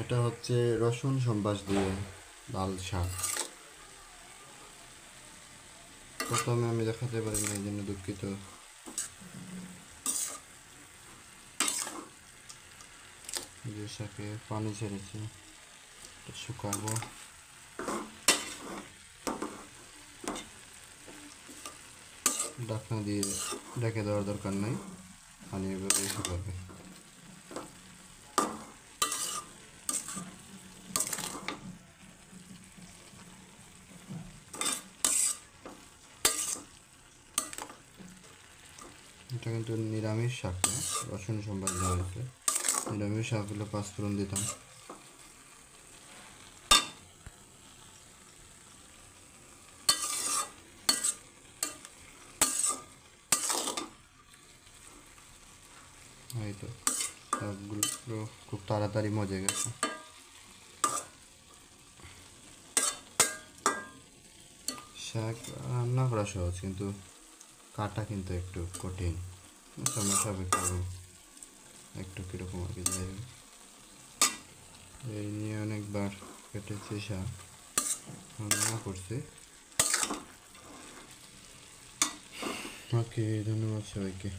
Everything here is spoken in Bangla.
এটা হচ্ছে রসুন সম্বাস দিয়ে লাল শাক। প্রথমে আমি দেখাতে পারিনি, এই জন্য দুঃখিত। যে শাকে পানি ছেড়েছি, শুকাবো। ঢাকনা দিয়ে ঢেকে দেওয়ার দরকার নাই, পানি এভাবেই শুকাবে। এটা কিন্তু নিরামিষ শাক না, রসুন সম্বাদ দেওয়া হয়েছে। নিরামিষ শাক হলে পাঁচফোড়ন দিতাম। এই তো শাকগুলো খুব তাড়াতাড়ি মজে গেছে। শাক রান্না করা সহজ, কিন্তু কাটা কিন্তু একটু কঠিন। সমস্যা একটু কীরকম আর কি, যাই হোক। এই নিয়ে অনেকবার কেটেছি শাক, রান্না করছি। ওকে, ধন্যবাদ সবাইকে।